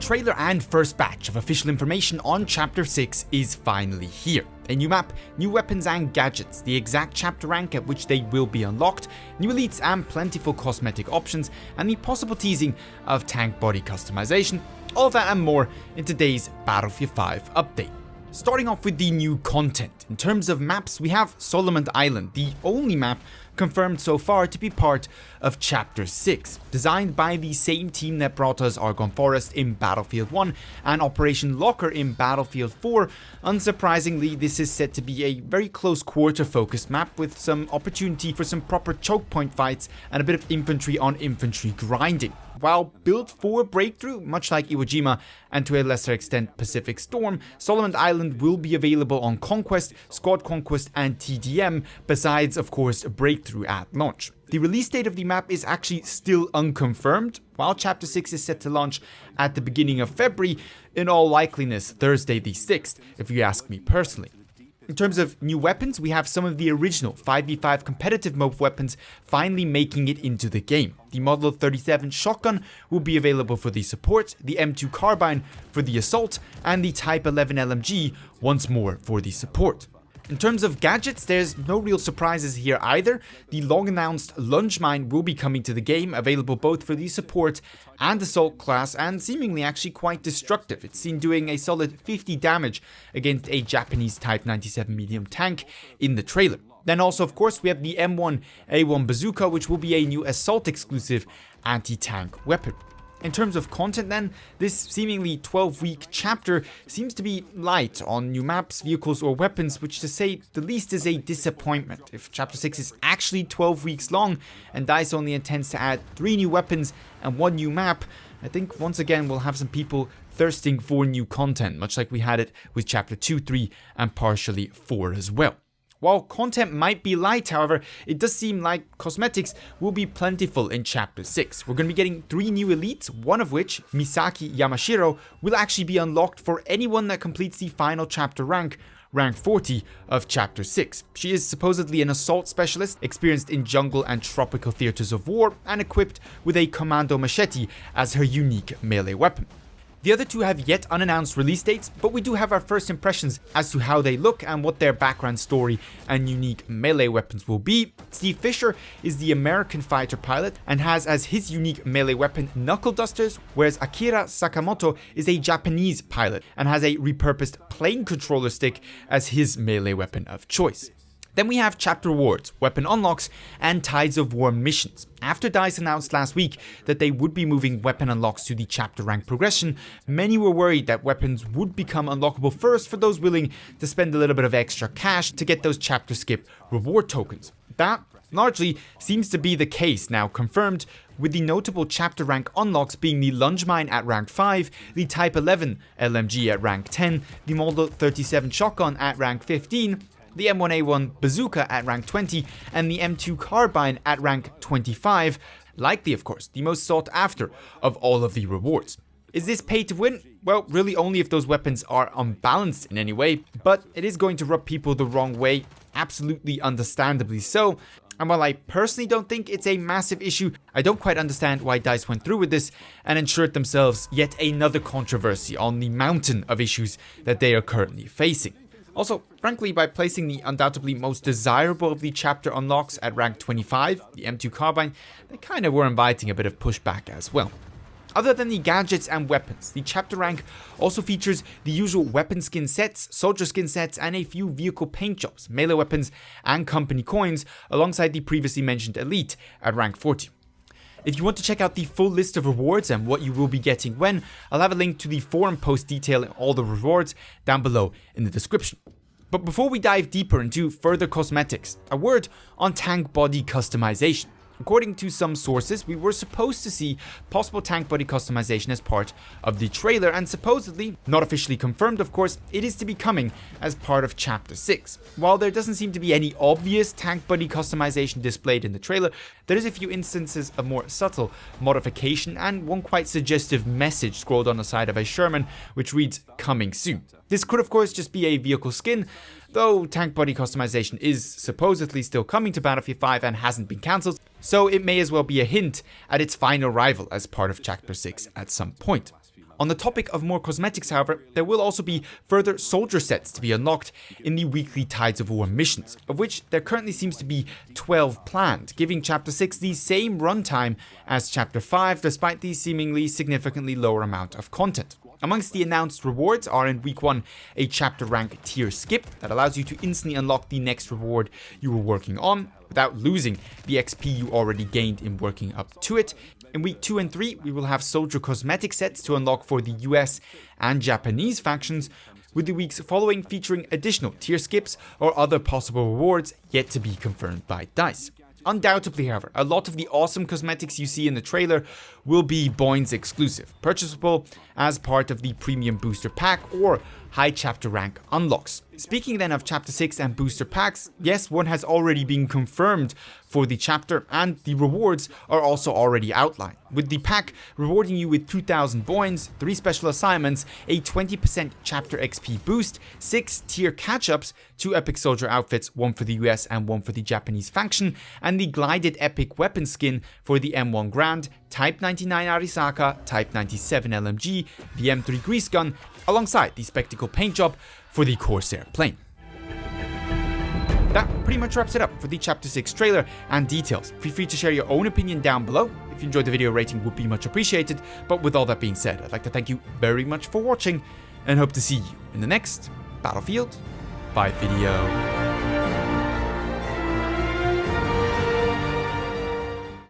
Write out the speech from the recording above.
trailer and first batch of official information on Chapter 6 is finally here. A new map, new weapons and gadgets, the exact chapter rank at which they will be unlocked, new elites and plentiful cosmetic options, and the possible teasing of tank body customization. All of that and more in today's Battlefield 5 update. Starting off with the new content. In terms of maps, we have Solomon Island, the only map confirmed so far to be part of Chapter 6, designed by the same team that brought us Argonne Forest in Battlefield 1 and Operation Locker in Battlefield 4. Unsurprisingly, this is set to be a very close quarter focused map with some opportunity for some proper choke point fights and a bit of infantry on infantry grinding. While built for breakthrough, much like Iwo Jima and to a lesser extent Pacific Storm, Solomon Island will be available on Conquest, Squad Conquest and TDM, besides of course breakthrough at launch. The release date of the map is actually still unconfirmed, while Chapter 6 is set to launch at the beginning of February, in all likeliness Thursday the 6th, if you ask me personally. In terms of new weapons, we have some of the original 5v5 competitive mode weapons finally making it into the game. The Model 37 shotgun will be available for the support, the M2 Carbine for the assault, and the Type 11 LMG once more for the support. In terms of gadgets, there's no real surprises here either. The long-announced Lunge Mine will be coming to the game, available both for the support and assault class, and seemingly actually quite destructive. It's seen doing a solid 50 damage against a Japanese Type 97 medium tank in the trailer. Then also, of course, we have the M1A1 Bazooka, which will be a new assault exclusive anti-tank weapon. In terms of content then, this seemingly 12-week chapter seems to be light on new maps, vehicles or weapons, which to say the least is a disappointment. If Chapter 6 is actually 12 weeks long and DICE only intends to add 3 new weapons and 1 new map, I think once again we'll have some people thirsting for new content, much like we had it with Chapter 2, 3 and partially 4 as well. While content might be light, however, it does seem like cosmetics will be plentiful in Chapter 6. We're going to be getting 3 new elites, one of which, Misaki Yamashiro, will actually be unlocked for anyone that completes the final chapter rank 40 of Chapter 6. She is supposedly an assault specialist, experienced in jungle and tropical theaters of war, and equipped with a commando machete as her unique melee weapon. The other 2 have yet unannounced release dates, but we do have our first impressions as to how they look and what their background story and unique melee weapons will be. Steve Fisher is the American fighter pilot and has as his unique melee weapon knuckle dusters, whereas Akira Sakamoto is a Japanese pilot and has a repurposed plane controller stick as his melee weapon of choice. Then we have chapter rewards, weapon unlocks, and Tides of War missions. After DICE announced last week that they would be moving weapon unlocks to the chapter rank progression, many were worried that weapons would become unlockable first for those willing to spend a little bit of extra cash to get those chapter skip reward tokens. That largely seems to be the case now, confirmed with the notable chapter rank unlocks being the Lunge Mine at rank 5, the Type 11 LMG at rank 10, the Model 37 shotgun at rank 15, the M1A1 Bazooka at rank 20, and the M2 Carbine at rank 25, likely of course the most sought after of all of the rewards. Is this pay to win? Well, really only if those weapons are unbalanced in any way, but it is going to rub people the wrong way, absolutely understandably so. And while I personally don't think it's a massive issue, I don't quite understand why DICE went through with this and ensured themselves yet another controversy on the mountain of issues that they are currently facing. Also, frankly, by placing the undoubtedly most desirable of the chapter unlocks at rank 25, the M2 Carbine, they kind of were inviting a bit of pushback as well. Other than the gadgets and weapons, the chapter rank also features the usual weapon skin sets, soldier skin sets, and a few vehicle paint jobs, melee weapons, and company coins, alongside the previously mentioned elite at rank 40. If you want to check out the full list of rewards and what you will be getting when, I'll have a link to the forum post detailing all the rewards down below in the description. But before we dive deeper into further cosmetics, a word on tank body customization. According to some sources, we were supposed to see possible tank body customization as part of the trailer, and supposedly, not officially confirmed of course, it is to be coming as part of Chapter 6. While there doesn't seem to be any obvious tank body customization displayed in the trailer, there is a few instances of more subtle modification and one quite suggestive message scrolled on the side of a Sherman which reads "coming soon." This could of course just be a vehicle skin, though tank body customization is supposedly still coming to Battlefield 5 and hasn't been cancelled, so it may as well be a hint at its final arrival as part of Chapter 6 at some point. On the topic of more cosmetics, however, there will also be further soldier sets to be unlocked in the weekly Tides of War missions, of which there currently seems to be 12 planned, giving Chapter 6 the same runtime as Chapter 5 despite the seemingly significantly lower amount of content. Amongst the announced rewards are in week 1 a chapter rank tier skip that allows you to instantly unlock the next reward you were working on without losing the XP you already gained in working up to it. In week 2 and 3 we will have soldier cosmetic sets to unlock for the US and Japanese factions, with the weeks following featuring additional tier skips or other possible rewards yet to be confirmed by DICE. Undoubtedly, however, a lot of the awesome cosmetics you see in the trailer will be Boyne's exclusive, purchasable as part of the premium booster pack or high chapter rank unlocks. Speaking then of chapter 6 and booster packs, yes, one has already been confirmed for the chapter and the rewards are also already outlined, with the pack rewarding you with 2000 Boynes, 3 special assignments, a 20% chapter XP boost, 6 tier catch-ups, 2 epic soldier outfits, 1 for the US and 1 for the Japanese faction, and the glided epic weapon skin for the M1 Grand, Type 99 Arisaka, Type 97 LMG, the M3 grease gun, alongside the spectacle paint job for the Corsair plane. That pretty much wraps it up for the Chapter 6 trailer and details. Feel free to share your own opinion down below. If you enjoyed the video, rating would be much appreciated. But with all that being said, I'd like to thank you very much for watching and hope to see you in the next Battlefield 5 video.